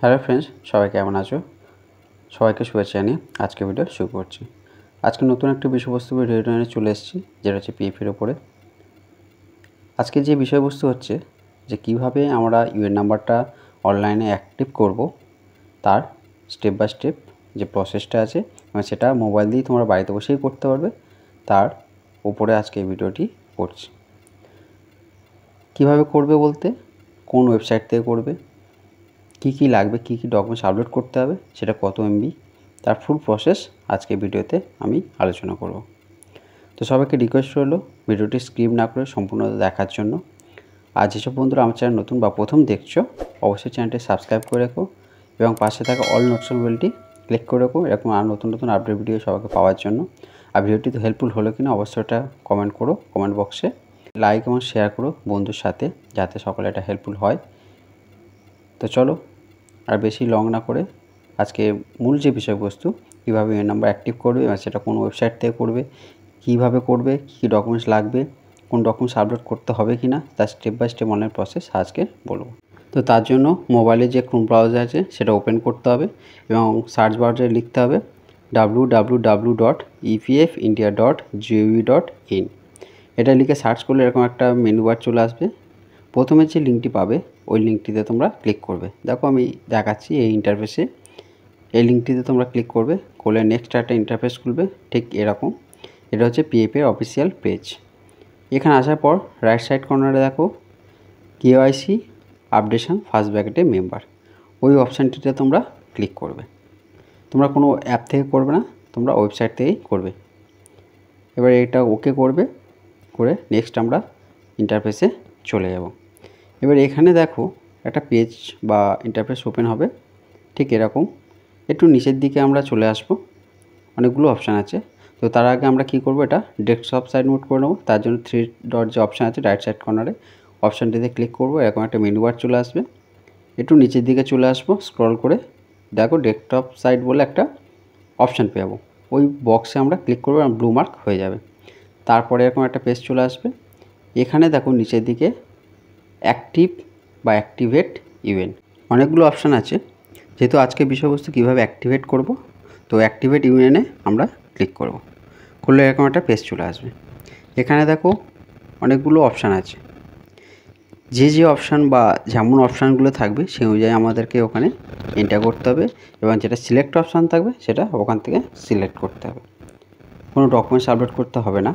Hello friends, সবাই কেমন আছো? সবাইকে শুভেচ্ছা জানিয়ে আজকে ভিডিও শুরু করছি। আজকে নতুন একটা বিষয়বস্তু ভিডিও নিয়ে চলে এসেছি, যেটা হচ্ছে পিএফের ওপরে। আজকে যে বিষয়বস্তু হচ্ছে যে কিভাবে আমরা ইউএন নাম্বারটা অনলাইনে অ্যাক্টিভ করব, তার স্টেপ বাই স্টেপ যে প্রসেসটা আছে এবং সেটা মোবাইল দিয়ে তোমরা বাড়িতে বসেই করতে পারবে, তার উপরে আজকে এই ভিডিওটি করছি। কিভাবে করবে বলতে, কোন ওয়েবসাইট থেকে করবে, কি লাগবে, কি ডকুমেন্টস আপলোড করতে হবে, সেটা কত এমবি, তার ফুল প্রসেস আজকে ভিডিওতে আমি আলোচনা করব। তো সবাইকে রিকোয়েস্ট রইল ভিডিওটি স্কিপ না করে সম্পূর্ণ দেখার জন্য। আর যেসব বন্ধুরা আমার চ্যানেল নতুন বা প্রথম দেখছো, অবশ্যই চ্যানেলটি সাবস্ক্রাইব করে রেখো এবং পাশে থাকা অল নোটিফিকেশন বেলটি ক্লিক করে রাখো, এরকম আর নতুন আপডেট ভিডিও সবাইকে পাওয়ার জন্য। আর ভিডিওটি তো হেল্পফুল হলো কিনা অবশ্যই এটা কমেন্ট করো, কমেন্ট বক্সে লাইক এবং শেয়ার করো বন্ধুর সাথে, যাতে সকলে এটা হেল্পফুল হয়। তো চলো আর বেশি লং না করে আজকে মূল যে বিষয়বস্তু, কীভাবে ইউএন নাম্বার অ্যাক্টিভ করবে এবং সেটা কোন ওয়েবসাইট থেকে করবে, কীভাবে করবে, কী ডকুমেন্টস লাগবে, কোন ডকুমেন্টস আপলোড করতে হবে কি না, তার step by step online process আজকে বলবো। তো তার জন্য মোবাইলে যে ক্রোম ব্রাউজার আছে সেটা ওপেন করতে হবে এবং সার্চ বারে লিখতে হবে www.epfindia.gov.in। এটা লিখে সার্চ করলে এরকম একটা মেনু বার চলে আসবে। প্রথমে যে লিঙ্কটি পাবে ওই লিঙ্কটিতে তোমরা ক্লিক করবে। দেখো আমি দেখাচ্ছি এই ইন্টারফেসে, এই লিঙ্কটিতে তোমরা ক্লিক করবে, করলে নেক্সট একটা ইন্টারফেস খুলবে ঠিক এরকম। এটা হচ্ছে পিএফের অফিসিয়াল পেজ। এখানে আসার পর রাইট সাইড কর্নারে দেখো কেওয়াইসি আপডেশন ফার্স্ট ব্র্যাকেটে মেম্বার, ওই অপশানটিতে তোমরা ক্লিক করবে। তোমরা কোনো অ্যাপ থেকে করবে না, তোমরা ওয়েবসাইট থেকেই করবে। এবার এটা ওকে করবে, করে নেক্সট আমরা ইন্টারফেসে চলে যাব। এবার এখানে দেখো একটা পেজ বা ইন্টারফেস ওপেন হবে ঠিক এরকম। একটু নিচের দিকে আমরা চলে আসব, অনেকগুলো অপশান আছে। তো তার আগে আমরা কি করব, এটা ডেস্কটপ সাইড মোড করে নেব। তার জন্য 3 ডট যে অপশান আছে রাইট সাইড কর্নারে, অপশানটিতে ক্লিক করব, এরকম একটা মেনু বার চলে আসবে। একটু নিচের দিকে চলে আসব, স্ক্রল করে দেখো ডেস্কটপ সাইড বলে একটা অপশান পেয়ে যাবো। ওই বক্সে আমরা ক্লিক করবো, ব্লু মার্ক হয়ে যাবে। তারপরে এরকম একটা পেজ চলে আসবে। এখানে দেখো নিচের দিকে অ্যাক্টিভ বা অ্যাক্টিভেট ইউএন অনেকগুলো অপশান আছে। যেহেতু আজকে বিষয়বস্তু কীভাবে অ্যাক্টিভেট করব, তো অ্যাক্টিভেট ইউএনে আমরা ক্লিক করব। করলে এরকম একটা পেজ চলে আসবে। এখানে দেখো অনেকগুলো অপশান আছে। যে অপশান বা যেমন অপশানগুলো থাকবে সেই অনুযায়ী আমাদেরকে ওখানে এন্টার করতে হবে এবং যেটা সিলেক্ট অপশান থাকবে সেটা ওখান থেকে সিলেক্ট করতে হবে। কোনো ডকুমেন্টস আপলোড করতে হবে না।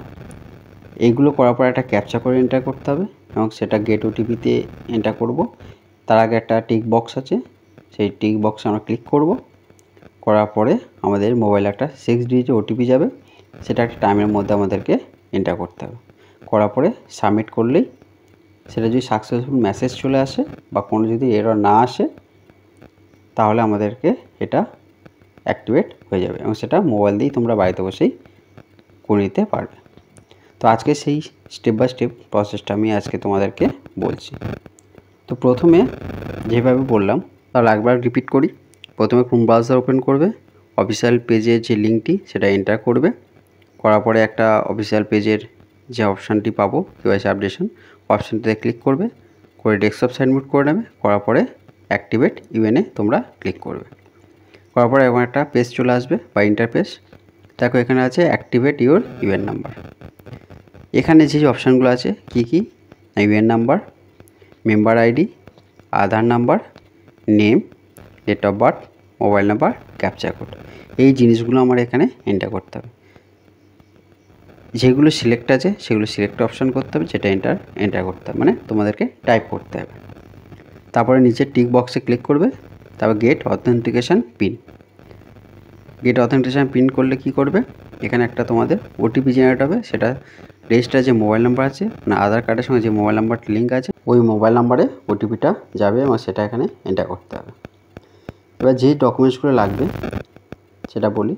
এইগুলো করার পর একটা ক্যাপচা করে এন্টার করতে হবে এবং সেটা গেট ওটিপিতে এন্টার করব। তার আগে একটা টিক বক্স আছে, সেই টিক বক্সে আমরা ক্লিক করব। করার পরে আমাদের মোবাইলে একটা 6 ডিজিট ওটিপি যাবে, সেটা একটা টাইমের মধ্যে আমাদেরকে এন্টার করতে হবে। করার পরে সাবমিট করলেই সেটা যদি সাকসেসফুল মেসেজ চলে আসে বা কোনো যদি এরর না আসে, তাহলে আমাদেরকে এটা অ্যাক্টিভেট হয়ে যাবে এবং সেটা মোবাইল দিয়েই তোমরা বাড়িতে বসেই করে নিতে পারবে। তো আজকে সেই স্টেপ বাই স্টেপ প্রসেসটা আমি আজকে তোমাদেরকে বলছি। তো প্রথমে যেভাবে বললাম তার একবার রিপিট করি। প্রথমে ক্রোম ব্রাউজার ওপেন করবে, অফিসিয়াল পেজের যে লিঙ্কটি সেটা এন্টার করবে। করার পরে একটা অফিসিয়াল পেজের যে অপশানটি পাবো কেওয়াইসি আপডেশন, অপশানটিতে ক্লিক করবে, করে ডেস্কটপ সাইড মোড করে নেবে। করার পরে অ্যাক্টিভেট ইউএনে তোমরা ক্লিক করবে। করার পরে এমন একটা পেজ চলে আসবে বা ইন্টারফেস। দেখো এখানে আছে অ্যাক্টিভেট ইউর ইউএন নাম্বার। এখানে যে অপশানগুলো আছে কি UAN number, member ID, Aadhaar number, name, date of birth, mobile number, captcha code, এই জিনিসগুলো আমার এখানে এন্টার করতে হবে। যেগুলো সিলেক্ট আছে সেগুলো সিলেক্ট অপশান করতে হবে, যেটা এন্টার করতে হবে, মানে তোমাদেরকে টাইপ করতে হবে। তারপরে নিচের টিক বক্সে ক্লিক করবে, তারপর get authentication pin. Get authentication pin করলে কি করবে, এখানে একটা তোমাদের ওটিপি জেনারেট হবে। সেটা রেজিস্টার যে মোবাইল নাম্বার আছে, মানে আধার কার্ডের সঙ্গে যে মোবাইল নাম্বারটা লিঙ্ক আছে, ওই মোবাইল নাম্বারে ওটিপিটা যাবে এবং সেটা এখানে এন্টার করতে হবে। এবার যেই ডকুমেন্টসগুলো লাগবে সেটা বলি।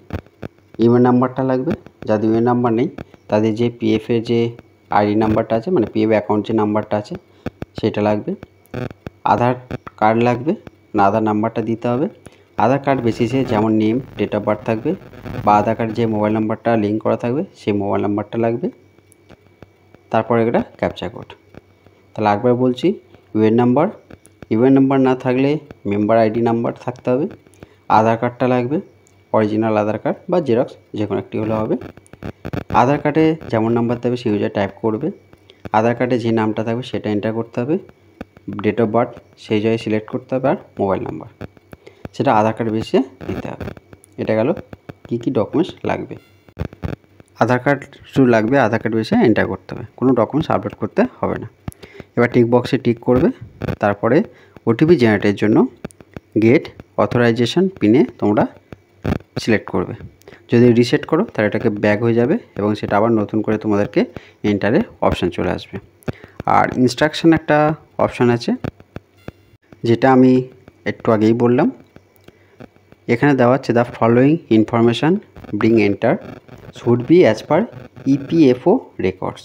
ইমেল নাম্বারটা লাগবে, যাদের ইমেল নাম্বার নেই তাদের যে পিএফের যে আইডি নাম্বারটা আছে, মানে পিএফ অ্যাকাউন্ট যে নাম্বারটা আছে সেটা লাগবে। আধার কার্ড লাগবে, না আধার নাম্বারটা দিতে হবে। আধার কার্ড বেসিসে যেমন নেম, ডেট অফ বার্থ থাকবে, বা আধার কার্ড যে মোবাইল নাম্বারটা লিঙ্ক করা থাকবে সেই মোবাইল নাম্বারটা লাগবে। তারপরে এটা ক্যাপচা কোড। তাহলে একবার বলছি, ইউএন নাম্বার, ইউএন নাম্বার না থাকলে মেম্বার আইডি নাম্বার থাকতে হবে, আধার কার্ডটা লাগবে, অরিজিনাল আধার কার্ড বা জেরক্স যে কোনো একটি হলে হবে। আধার কার্ডে যেমন নাম্বার দেবে সেই অনুযায়ী টাইপ করবে, আধার কার্ডে যে নামটা থাকবে সেটা এন্টার করতে হবে, ডেট অফ বার্থ সেই জায়গায় সিলেক্ট করতে হবে, আর মোবাইল নাম্বার সেটা আধার কার্ড বেসে দিতে হবে। এটা গেল কী কী ডকুমেন্টস লাগবে। আধার কার্ড শুধু লাগবে, আধার কার্ড বেসে এন্টার করতে হবে, কোনো ডকুমেন্টস আপলোড করতে হবে না। এবার টিক বক্সে টিক করবে, তারপরে ওটিপি জেনারেটের জন্য গেট অথরাইজেশন পিনে তোমরা সিলেক্ট করবে। যদি রিসেট করো তাহলে এটাকে ব্যাক হয়ে যাবে এবং সেটা আবার নতুন করে তোমাদেরকে এন্টারের অপশান চলে আসবে। আর ইনস্ট্রাকশন একটা অপশান আছে যেটা আমি একটু আগেই বললাম। এখানে দেওয়া আছে দ্য ফলোয়িং ইনফরমেশান ব্রিং entered should be as per EPFO records.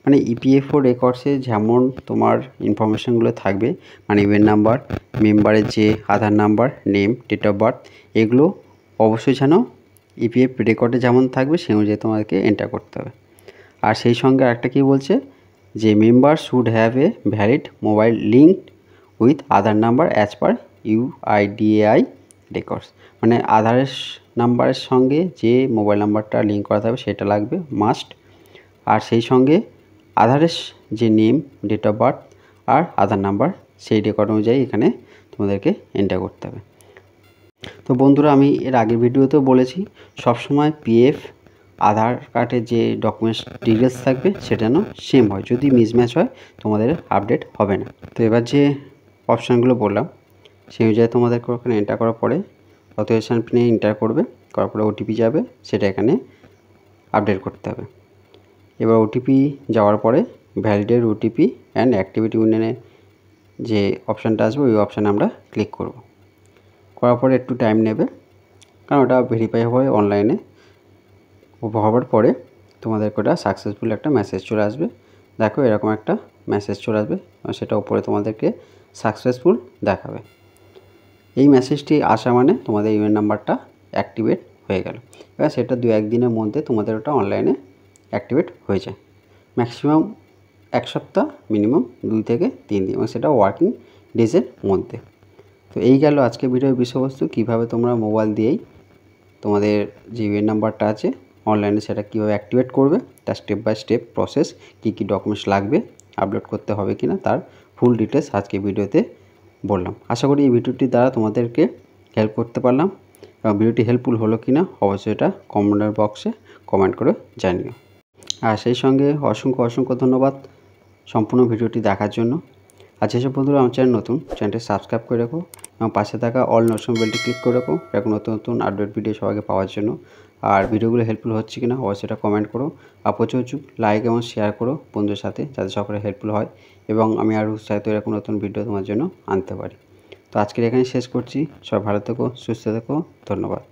মানে ইপিএফও রেকর্ডসে যেমন তোমার ইনফরমেশানগুলো থাকবে, মানে ইউএন নাম্বার, মেম্বারের যে Aadhaar number, name, date of birth, এগুলো অবশ্যই যেন ইপিএফ রেকর্ডে যেমন থাকবে সেই অনুযায়ী তোমাদেরকে এন্টার করতে হবে। আর সেই সঙ্গে একটা কী বলছে যে member should have a valid mobile linked with Aadhaar number as per UIDAI records. মানে আধারের নাম্বারের সঙ্গে যে মোবাইল নাম্বারটা লিঙ্ক করা থাকবে সেটা লাগবে মাস্ট। আর সেই সঙ্গে আধারের যে নেম, ডেট অফ বার্থ আর আধার নাম্বার সেই রেকর্ড অনুযায়ী এখানে তোমাদেরকে এন্টার করতে হবে। তো বন্ধুরা, আমি এর আগের ভিডিওতেও বলেছি সবসময় পিএফ আধার কার্ডের যে ডকুমেন্টস ডিটেলস থাকবে সেটা যেন সেম হয়, যদি মিসম্যাচ হয় তোমাদের আপডেট হবে না। তো এবার যে অপশানগুলো বললাম সেই অনুযায়ী তোমাদেরকে ওখানে এন্টার করার পরে অথরাইজেশন পিনে এন্টার করবে, করার পরে ওটিপি যাবে, সেটা এখানে আপডেট করতে হবে। এবার ওটিপি যাওয়ার পরে ভ্যালিডেট ওটিপি অ্যান্ড অ্যাক্টিভিটি ইউনিয়নের যে অপশানটা আসবে ওই অপশানে আমরা ক্লিক করব। করার পরে একটু টাইম নেবে, কারণ ওটা ভেরিফাই হবে অনলাইনে। হওয়ার পরে তোমাদেরকে ওটা সাকসেসফুল একটা মেসেজ চলে আসবে। দেখো এরকম একটা মেসেজ চলে আসবে, সেটা উপরে তোমাদেরকে সাকসেসফুল দেখাবে। এই মেসেজটি আসা মানে তোমাদের ইউএন নাম্বারটা অ্যাক্টিভেট হয়ে গেল। এবার সেটা 2-1 দিনের মধ্যে তোমাদের ওটা অনলাইনে অ্যাক্টিভেট হয়ে যায়। ম্যাক্সিমাম 1 সপ্তাহ, মিনিমাম 2 থেকে 3 দিন, এবং সেটা ওয়ার্কিং ডেজের মধ্যে। তো এই গেল আজকে ভিডিওর বিষয়বস্তু, কীভাবে তোমরা মোবাইল দিয়েই তোমাদের যে ইউএন নাম্বারটা আছে অনলাইনে সেটা কীভাবে অ্যাক্টিভেট করবে, তার স্টেপ বাই স্টেপ প্রসেস, কী কী ডকুমেন্টস লাগবে, আপলোড করতে হবে কি না, তার ফুল ডিটেলস আজকে ভিডিওতে বললাম। আশা করি এই ভিডিওটি দ্বারা তোমাদেরকে হেল্প করতে পারলাম, এবং ভিডিওটি হেল্পফুল হলো কি না অবশ্যই এটা কমেন্ট বক্সে কমেন্ট করে জানিও। আর সেই সঙ্গে অসংখ্য ধন্যবাদ সম্পূর্ণ ভিডিওটি দেখার জন্য। আর যেসব বন্ধুরা আমার চ্যানেল নতুন, চ্যানেলটি সাবস্ক্রাইব করে রাখো এবং পাশে থাকা অল নোটিফিকেশন বেলটি ক্লিক করে রাখো এরকম নতুন আপডেট ভিডিও সবাইকে পাওয়ার জন্য। আর ভিডিওগুলো হেল্পফুল হচ্ছে কিনা অবশ্যই এটা কমেন্ট করো, আর প্রচুর লাইক এবং শেয়ার করো বন্ধুদের সাথে, যাতে সকলে হেল্পফুল হয় এবং আমি আরও উৎসাহিত এরকম নতুন ভিডিও তোমার জন্য আনতে পারি। তো আজকের এখানে শেষ করছি। সবাই ভালো থেকো, সুস্থ থেকো, ধন্যবাদ।